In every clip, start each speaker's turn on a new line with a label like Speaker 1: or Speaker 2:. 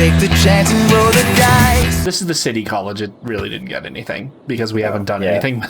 Speaker 1: take the chance and roll the dice.
Speaker 2: This is the city college. It really didn't get anything because we haven't done anything.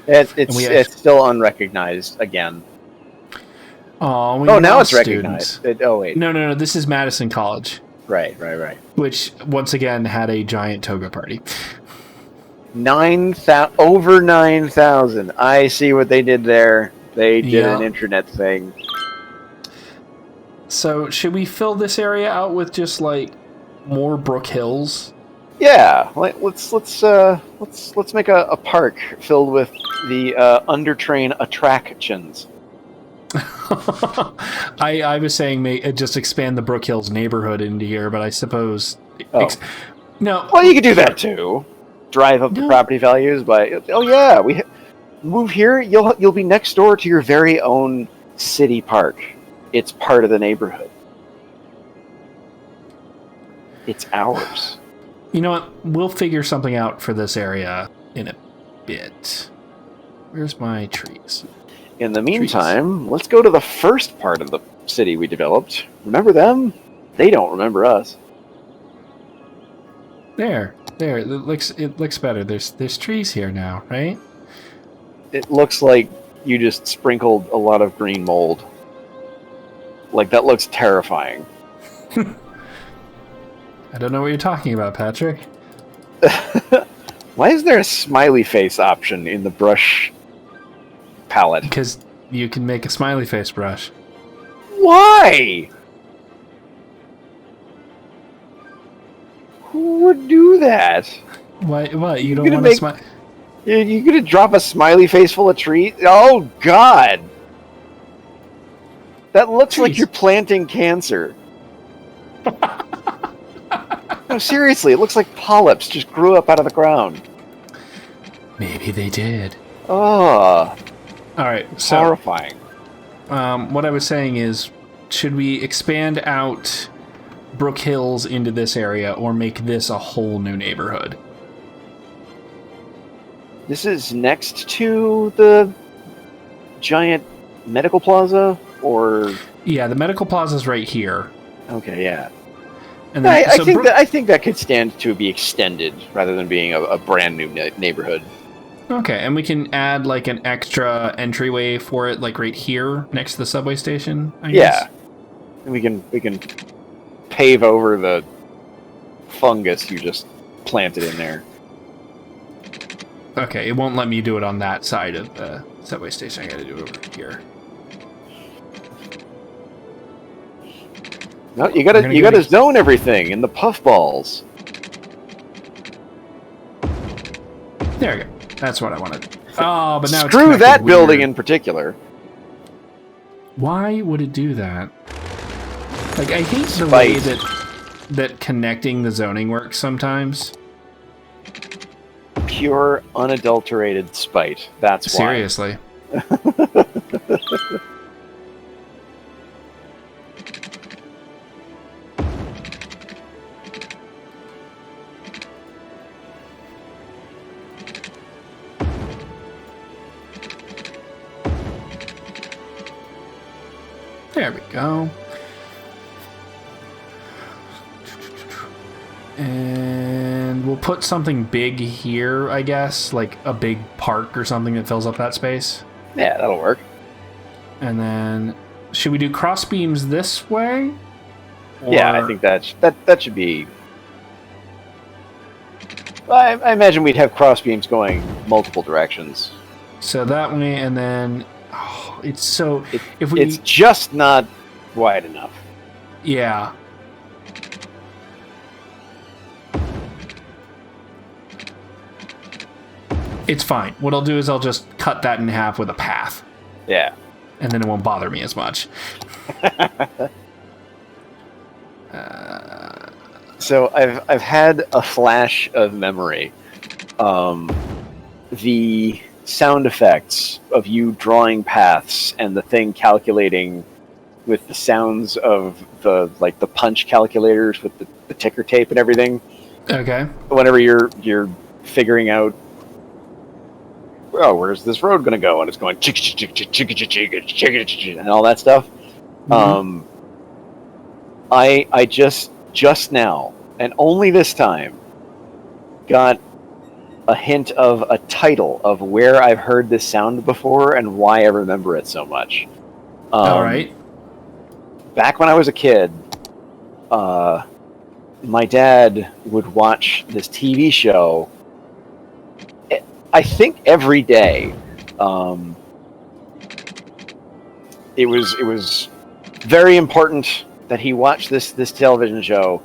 Speaker 3: It's still unrecognized again.
Speaker 2: Oh,
Speaker 3: now it's recognized. Wait.
Speaker 2: No. This is Madison College.
Speaker 3: Right.
Speaker 2: Which, once again, had a giant toga party.
Speaker 3: Over 9,000. I see what they did there. They did an internet thing.
Speaker 2: So, should we fill this area out with just, like, more Brook Hills?
Speaker 3: Yeah, let's make a park filled with the undertrain attractions.
Speaker 2: I was saying just expand the Brook Hills neighborhood into here, but I suppose no.
Speaker 3: Well, you could do that too. Drive up the property values by we move here. You'll be next door to your very own city park. It's part of the neighborhood. It's ours.
Speaker 2: You know what? We'll figure something out for this area in a bit. Where's my trees?
Speaker 3: In the meantime, let's go to the first part of the city we developed. Remember them? They don't remember us.
Speaker 2: There. It looks better. There's trees here now, right?
Speaker 3: It looks like you just sprinkled a lot of green mold. Like, that looks terrifying.
Speaker 2: I don't know what you're talking about, Patrick.
Speaker 3: Why is there a smiley face option in the brush palette?
Speaker 2: Because you can make a smiley face brush.
Speaker 3: Why? Who would do that?
Speaker 2: Why? What? You don't want to smile?
Speaker 3: You're gonna drop a smiley face full of trees? Oh God! That looks like you're planting cancer. No, seriously, it looks like polyps just grew up out of the ground.
Speaker 2: Maybe they did.
Speaker 3: Oh.
Speaker 2: Alright, so...
Speaker 3: horrifying.
Speaker 2: What I was saying is, should we expand out Brook Hills into this area, or make this a whole new neighborhood?
Speaker 3: This is next to the giant medical plaza, or...
Speaker 2: Yeah, the medical plaza's right here.
Speaker 3: Okay, yeah.
Speaker 2: And then,
Speaker 3: I think that could stand to be extended rather than being a brand new neighborhood.
Speaker 2: Okay, and we can add like an extra entryway for it, like right here next to the subway station. I guess.
Speaker 3: And we can pave over the fungus you just planted in there.
Speaker 2: Okay, it won't let me do it on that side of the subway station. I got to do it over here.
Speaker 3: No, you gotta zone everything in the puffballs.
Speaker 2: There we go. That's what I wanted. Oh, but now
Speaker 3: screw
Speaker 2: it's
Speaker 3: that building
Speaker 2: weird.
Speaker 3: in particular.
Speaker 2: Why would it do that? Like, I hate the way that connecting the zoning works sometimes.
Speaker 3: Pure, unadulterated spite. That's why.
Speaker 2: Seriously. There we go. And we'll put something big here, I guess, like a big park or something that fills up that space.
Speaker 3: Yeah, that'll work.
Speaker 2: And then, should we do cross beams this way?
Speaker 3: Yeah, I think that should be... I imagine we'd have cross beams going multiple directions.
Speaker 2: So that way, and then... Oh, it's so...
Speaker 3: It's just not wide enough.
Speaker 2: Yeah. It's fine. What I'll do is I'll just cut that in half with a path.
Speaker 3: Yeah.
Speaker 2: And then it won't bother me as much.
Speaker 3: So I've had a flash of memory. The sound effects of you drawing paths and the thing calculating with the sounds of the punch calculators with the ticker tape and everything.
Speaker 2: Okay.
Speaker 3: Whenever you're figuring out, oh, where's this road going to go? And it's going and all that stuff. Mm-hmm. I just now and only this time, got a hint of a title of where I've heard this sound before and why I remember it so much.
Speaker 2: All right.
Speaker 3: Back when I was a kid, my dad would watch this TV show, I think every day. It was very important that he watched this television show.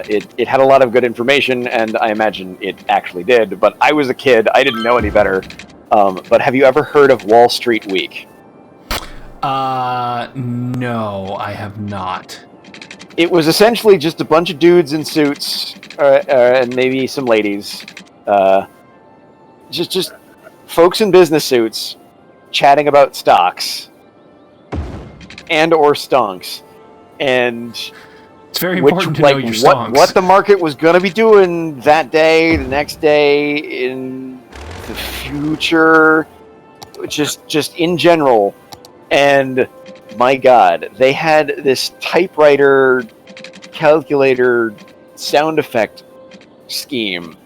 Speaker 3: It had a lot of good information, and I imagine it actually did, but I was a kid. I didn't know any better. But have you ever heard of Wall Street Week?
Speaker 2: No, I have not.
Speaker 3: It was essentially just a bunch of dudes in suits, and maybe some ladies. Just folks in business suits chatting about stocks and or stonks. And
Speaker 2: it's very important to know your stonks.
Speaker 3: What the market was going to be doing that day, the next day, in the future, just in general. And my God, they had this typewriter calculator sound effect scheme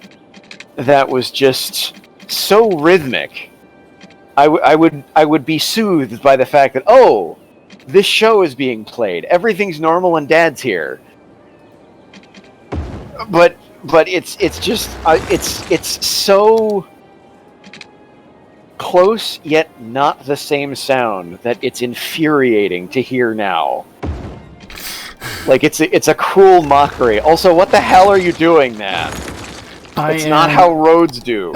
Speaker 3: that was just so rhythmic. I would be soothed by the fact that, oh, this show is being played. Everything's normal and Dad's here. But it's just it's so close yet not the same sound that it's infuriating to hear now. Like it's a cruel mockery. Also, what the hell are you doing, man? It's not how roads do.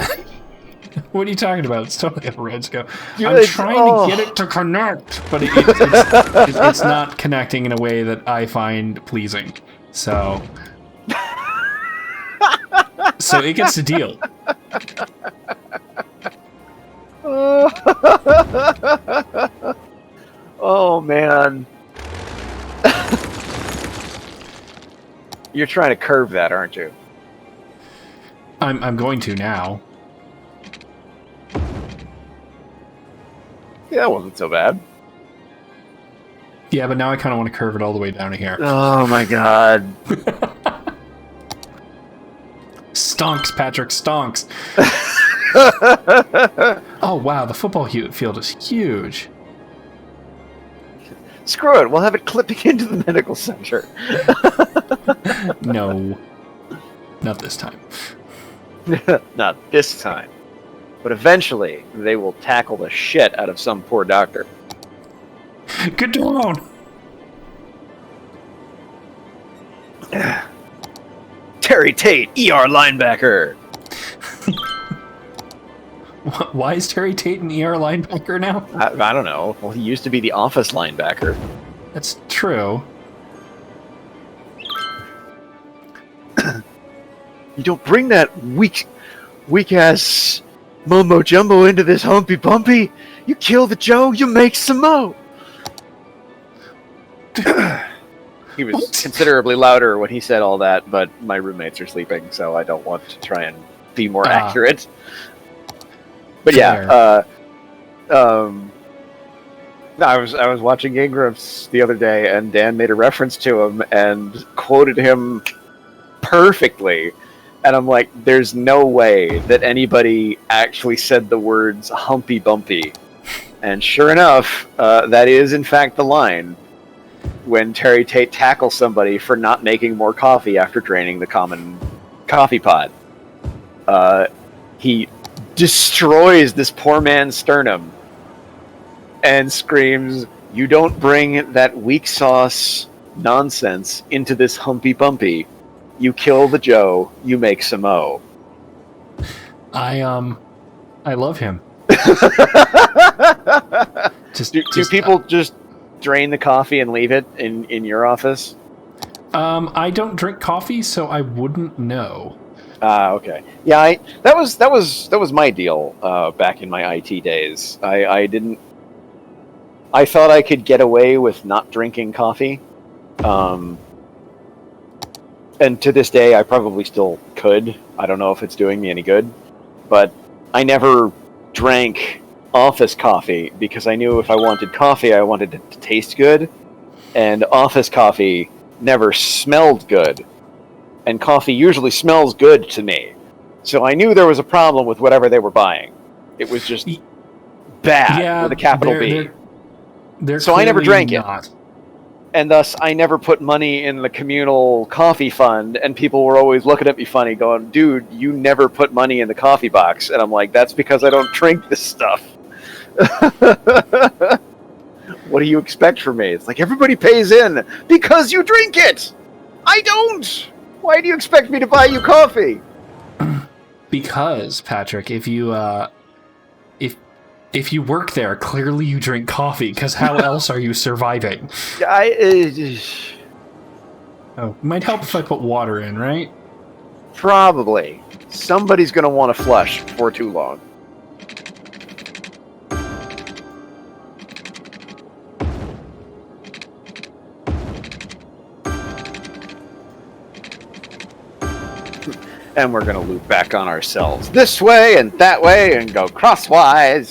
Speaker 2: What are you talking about? It's totally how roads go. I'm trying to get it to connect, but it's not connecting in a way that I find pleasing. So it gets a deal.
Speaker 3: Oh man. You're trying to curve that, aren't you?
Speaker 2: I'm going to now.
Speaker 3: Yeah, that wasn't so bad.
Speaker 2: Yeah, but now I kind of want to curve it all the way down to here.
Speaker 3: Oh my God.
Speaker 2: Stonks, Patrick, stonks. Oh wow, the football field is huge.
Speaker 3: Screw it, we'll have it clipping into the medical center.
Speaker 2: No. Not this time.
Speaker 3: Not this time. But eventually, they will tackle the shit out of some poor doctor.
Speaker 2: Get down!
Speaker 3: Terry Tate, ER linebacker.
Speaker 2: Why is Terry Tate an ER linebacker now?
Speaker 3: I don't know. Well, he used to be the office linebacker.
Speaker 2: That's true.
Speaker 3: You don't bring that weak ass mumbo jumbo into this humpy bumpy. You kill the Joe, you make some mo. He was considerably louder when he said all that, but my roommates are sleeping, so I don't want to try and be more accurate. But
Speaker 2: fair.
Speaker 3: I was watching Game Grumps the other day, and Dan made a reference to him and quoted him perfectly. And I'm like, there's no way that anybody actually said the words humpy bumpy. And sure enough, that is in fact the line when Terry Tate tackles somebody for not making more coffee after draining the common coffee pot. He destroys this poor man's sternum and screams, "You don't bring that weak sauce nonsense into this humpy bumpy. You kill the Joe, you make some mo."
Speaker 2: I love him.
Speaker 3: Do people just drain the coffee and leave it in your office?
Speaker 2: I don't drink coffee, so I wouldn't know.
Speaker 3: Okay. Yeah, that was my deal back in my IT days. I thought I could get away with not drinking coffee. And to this day, I probably still could. I don't know if it's doing me any good. But I never drank office coffee because I knew if I wanted coffee, I wanted it to taste good. And office coffee never smelled good. and coffee usually smells good to me. So I knew there was a problem with whatever they were buying. It was just bad with a capital B. So I never drank it. And thus, I never put money in the communal coffee fund, and people were always looking at me funny, going, dude, you never put money in the coffee box. And I'm like, that's because I don't drink this stuff. What do you expect from me? It's like, everybody pays in because you drink it! I don't! Why do you expect me to buy you coffee?
Speaker 2: Because, Patrick, if you work there, clearly you drink coffee, because how else are you surviving? Might help if I put water in, right?
Speaker 3: Probably. Somebody's going to want to flush before too long. And we're going to loop back on ourselves this way and that way and go crosswise.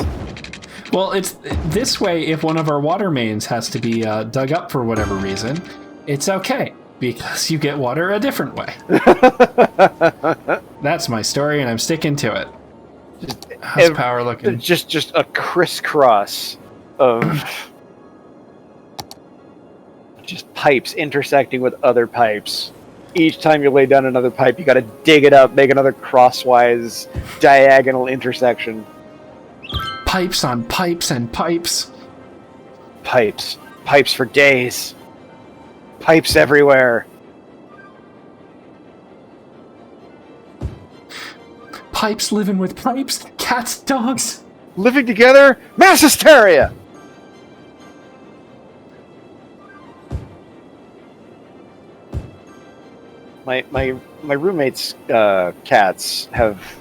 Speaker 2: Well, it's this way if one of our water mains has to be dug up for whatever reason. It's okay, because you get water a different way. That's my story, and I'm sticking to it. How's power looking?
Speaker 3: Just a crisscross of just pipes intersecting with other pipes. Each time you lay down another pipe, you got to dig it up, make another crosswise diagonal intersection.
Speaker 2: Pipes on pipes and pipes.
Speaker 3: Pipes. Pipes for days. Pipes everywhere.
Speaker 2: Pipes living with pipes. Cats, dogs.
Speaker 3: Living together. Mass hysteria. My roommate's cats have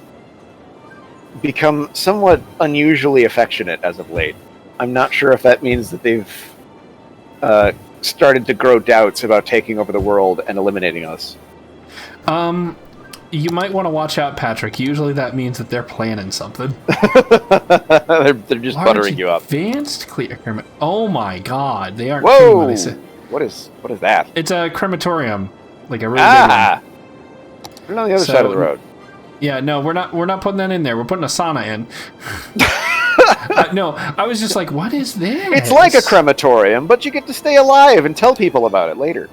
Speaker 3: become somewhat unusually affectionate as of late. I'm not sure if that means that they've started to grow doubts about taking over the world and eliminating us.
Speaker 2: You might want to watch out, Patrick. Usually that means that they're planning something.
Speaker 3: they're just buttering you up.
Speaker 2: Advanced clear. Oh my God, they aren't.
Speaker 3: Whoa! What is that?
Speaker 2: It's a crematorium, like a really big one.
Speaker 3: We're on the other side of the road.
Speaker 2: Yeah, no, we're not putting that in there. We're putting a sauna in. No, I was just like, what is this?
Speaker 3: It's like a crematorium, but you get to stay alive and tell people about it later.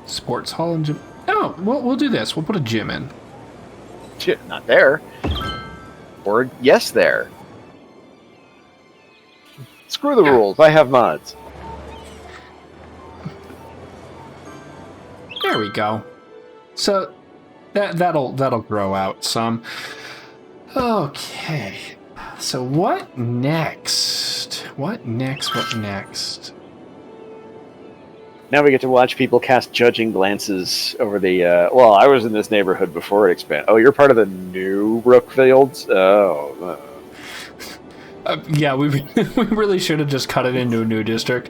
Speaker 2: Sports hall and gym. Oh, we'll do this. We'll put a gym in.
Speaker 3: Shit, not there. Or yes, there. Screw the rules. I have mods.
Speaker 2: There we go. So that'll grow out some. Okay. So what next? What next?
Speaker 3: Now we get to watch people cast judging glances over the. Well, I was in this neighborhood before it expanded. Oh, you're part of the new Brookfields? Oh.
Speaker 2: Yeah, we really should have just cut it into a new district.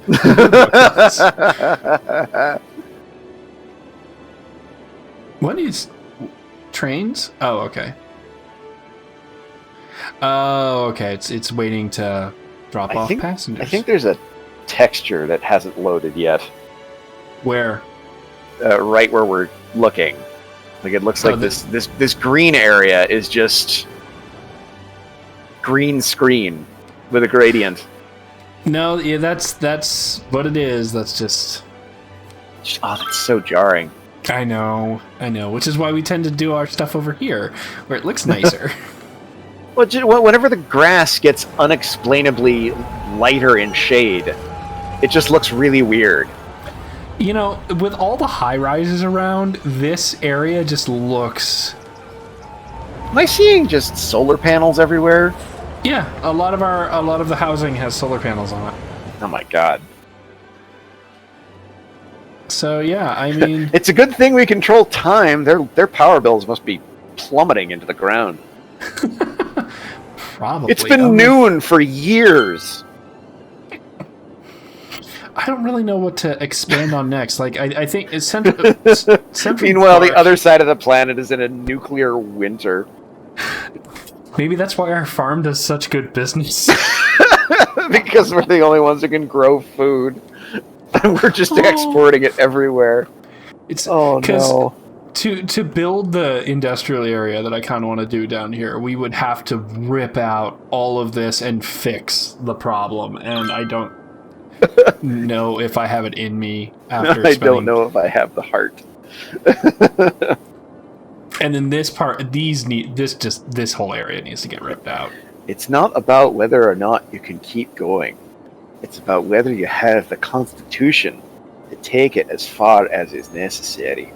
Speaker 2: What is trains? Oh, okay. Oh, okay. It's waiting to drop off passengers.
Speaker 3: I think there's a texture that hasn't loaded yet.
Speaker 2: Where?
Speaker 3: Right where we're looking. Like it looks like this green area is just green screen with a gradient.
Speaker 2: No, yeah, that's what it is. That's just.
Speaker 3: Oh, that's so jarring.
Speaker 2: I know, which is why we tend to do our stuff over here, where it looks nicer.
Speaker 3: Well, whenever the grass gets unexplainably lighter in shade, it just looks really weird.
Speaker 2: You know, with all the high-rises around, this area just looks...
Speaker 3: Am I seeing just solar panels everywhere?
Speaker 2: Yeah, a lot of the housing has solar panels on it.
Speaker 3: Oh my god.
Speaker 2: So yeah, I mean,
Speaker 3: it's a good thing we control time. Their power bills must be plummeting into the ground.
Speaker 2: Probably.
Speaker 3: It's been noon for years.
Speaker 2: I don't really know what to expand on next. Like, I think it's
Speaker 3: Meanwhile, the other side of the planet is in a nuclear winter.
Speaker 2: Maybe that's why our farm does such good business.
Speaker 3: Because we're the only ones who can grow food. We're just exporting it everywhere.
Speaker 2: It's
Speaker 3: Oh no.
Speaker 2: To build the industrial area that I kind of want to do down here, we would have to rip out all of this and fix the problem, and I don't know if I have it in me after
Speaker 3: I don't know if I have the heart.
Speaker 2: And then this part, this whole area needs to get ripped out.
Speaker 3: It's not about whether or not you can keep going. It's about whether you have the constitution to take it as far as is necessary.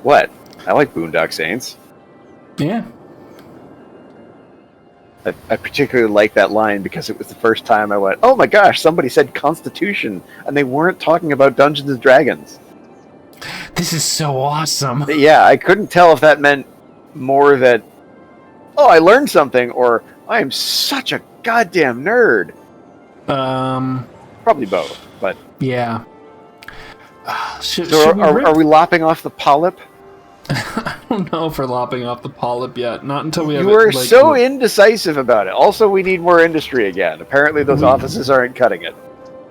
Speaker 3: What? I like Boondock Saints.
Speaker 2: Yeah.
Speaker 3: I particularly like that line because it was the first time I went, oh my gosh, somebody said Constitution, and they weren't talking about Dungeons and Dragons.
Speaker 2: This is so awesome.
Speaker 3: But yeah, I couldn't tell if that meant more that, oh, I learned something, or I am such a goddamn nerd. Probably both, but...
Speaker 2: Yeah.
Speaker 3: Are we lopping off the polyp?
Speaker 2: I don't know if we're lopping off the polyp yet. Not until we have
Speaker 3: You are so indecisive about it. Also, we need more industry again. Apparently those offices aren't cutting it.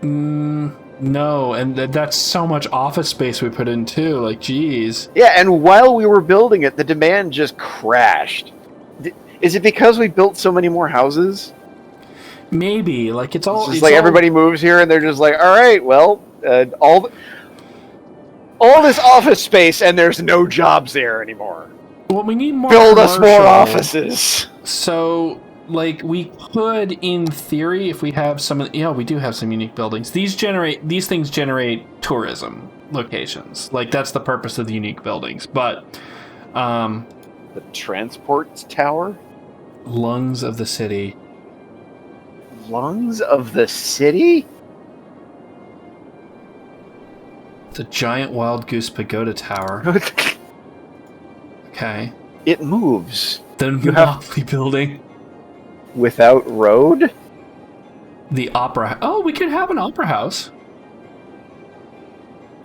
Speaker 2: No, and that's so much office space we put in too. Like, geez.
Speaker 3: Yeah, and while we were building it, the demand just crashed. Is it because we built so many more houses?
Speaker 2: Maybe. Like, it's just
Speaker 3: like everybody moves here and they're just like, all right, well, all this office space and there's no jobs there anymore.
Speaker 2: Well, we need more.
Speaker 3: Build us more offices.
Speaker 2: So, like, we could, in theory, if we have some, we do have some unique buildings. These things generate tourism locations. Like, that's the purpose of the unique buildings. But,
Speaker 3: the transport tower?
Speaker 2: Lungs of the city.
Speaker 3: Lungs of the city?
Speaker 2: The giant wild goose pagoda tower. Okay.
Speaker 3: It moves.
Speaker 2: The Monopoly building.
Speaker 3: Without road?
Speaker 2: The opera. Oh, we could have an opera house.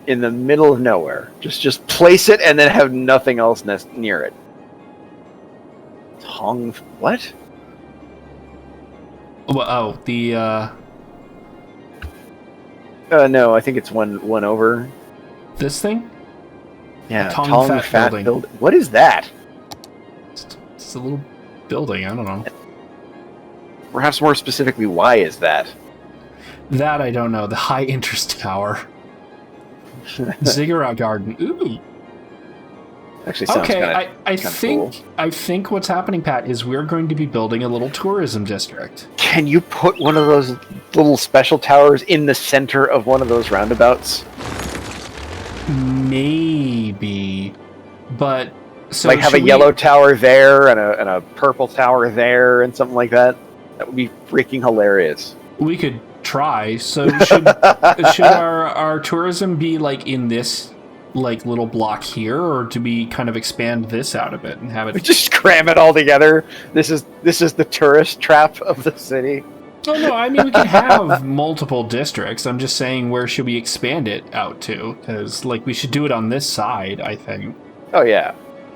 Speaker 3: In the middle of nowhere. Just place it and then have nothing else near it. What?
Speaker 2: Oh, the
Speaker 3: no, I think it's one over.
Speaker 2: This thing?
Speaker 3: Yeah,
Speaker 2: Tong Fat building.
Speaker 3: What is that?
Speaker 2: It's a little building, I don't know.
Speaker 3: Perhaps more specifically, why is that?
Speaker 2: That I don't know. The high interest tower. Ziggurat Garden. Ooh.
Speaker 3: Actually sounds cool.
Speaker 2: I think what's happening, Pat, is we're going to be building a little tourism district.
Speaker 3: Can you put one of those little special towers in the center of one of those roundabouts?
Speaker 2: Maybe, but so
Speaker 3: like have a yellow tower there and a purple tower there and something like that. That would be freaking hilarious.
Speaker 2: We could try. So should our tourism be like in this like little block here, or do we kind of expand this out a bit and have it
Speaker 3: just cram it all together? This is the tourist trap of the city.
Speaker 2: Oh no, I mean we can have multiple districts. I'm just saying, where should we expand it out to? Because like we should do it on this side, I think.
Speaker 3: Oh yeah.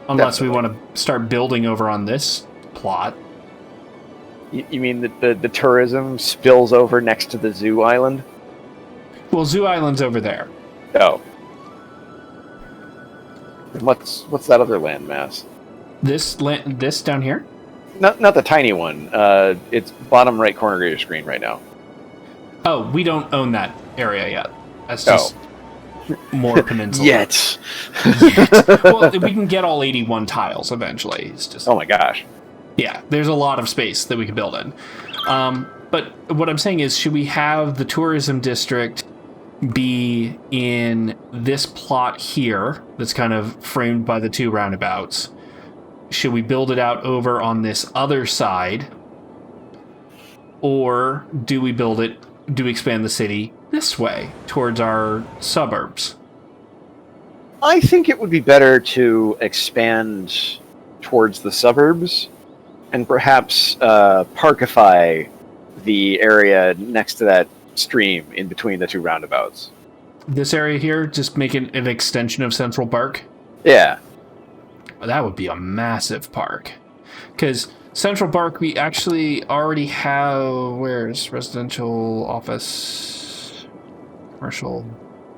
Speaker 2: Unless we want to start building over on this plot.
Speaker 3: You mean that the tourism spills over next to the Zoo Island?
Speaker 2: Well, Zoo Island's over there.
Speaker 3: Oh. What's that other landmass?
Speaker 2: This down here?
Speaker 3: Not the tiny one. It's bottom right corner of your screen right now.
Speaker 2: Oh, we don't own that area yet. That's just more peninsula.
Speaker 3: Yet.
Speaker 2: Well, we can get all 81 tiles eventually. It's just,
Speaker 3: oh my gosh.
Speaker 2: Yeah, there's a lot of space that we can build in. But what I'm saying is, should we have the tourism district be in this plot here that's kind of framed by the two roundabouts? Should we build it out over on this other side? Or do we expand the city this way towards our suburbs?
Speaker 3: I think it would be better to expand towards the suburbs and perhaps parkify the area next to that stream in between the two roundabouts.
Speaker 2: This area here, just make it an extension of Central Park?
Speaker 3: Yeah.
Speaker 2: That would be a massive park. Because Central Park, we actually already have. Where's residential, office, commercial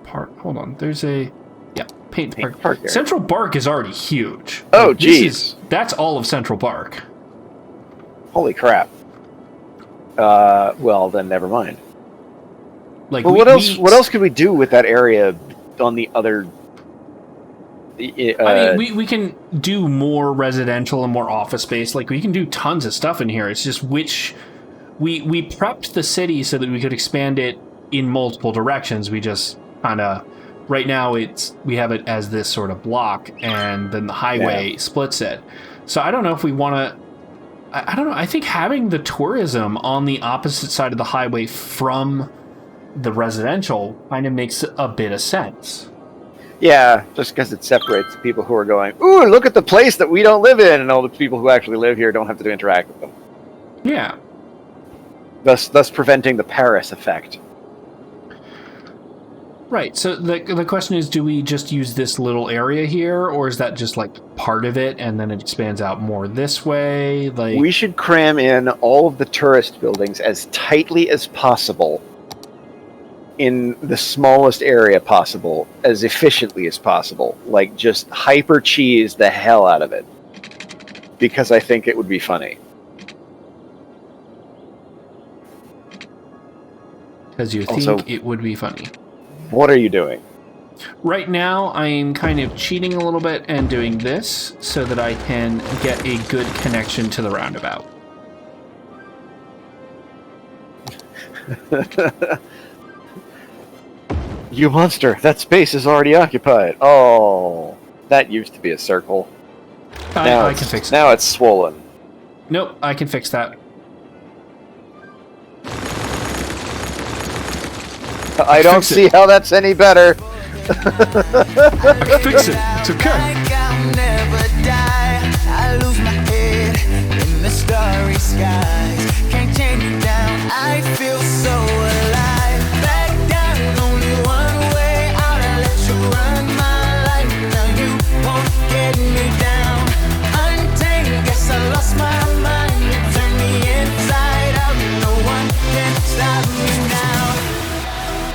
Speaker 2: park? Hold on. There's a. Yeah, paint park.
Speaker 3: Area.
Speaker 2: Central Park is already huge.
Speaker 3: Oh, geez.
Speaker 2: That's all of Central Park.
Speaker 3: Holy crap. Well, then never mind.
Speaker 2: Like,
Speaker 3: but what else could we do with that area on the other?
Speaker 2: I mean, we can do more residential and more office space. Like, we can do tons of stuff in here. It's just which we prepped the city so that we could expand it in multiple directions. We just kind of right now we have it as this sort of block, and then the highway splits it. So I don't know if we want to. I don't know. I think having the tourism on the opposite side of the highway from the residential kind of makes a bit of sense.
Speaker 3: Yeah, just because it separates the people who are going, ooh, look at the place that we don't live in, and all the people who actually live here don't have to interact with them.
Speaker 2: Yeah.
Speaker 3: Thus preventing the Paris effect.
Speaker 2: Right. So the question is, do we just use this little area here, or is that just like part of it, and then it expands out more this way? Like,
Speaker 3: we should cram in all of the tourist buildings as tightly as possible in the smallest area possible, as efficiently as possible. Like, just hyper cheese the hell out of it. Because I think it would be funny.
Speaker 2: Because you think it would be funny.
Speaker 3: What are you doing?
Speaker 2: Right now, I'm kind of cheating a little bit and doing this so that I can get a good connection to the roundabout.
Speaker 3: You monster! That space is already occupied. Oh, that used to be a circle.
Speaker 2: I can fix it.
Speaker 3: Now it's swollen.
Speaker 2: Nope, I can fix that.
Speaker 3: I don't see how that's any better.
Speaker 2: I can fix it. It's okay.
Speaker 1: I'll never die. I lose my head in the starry sky.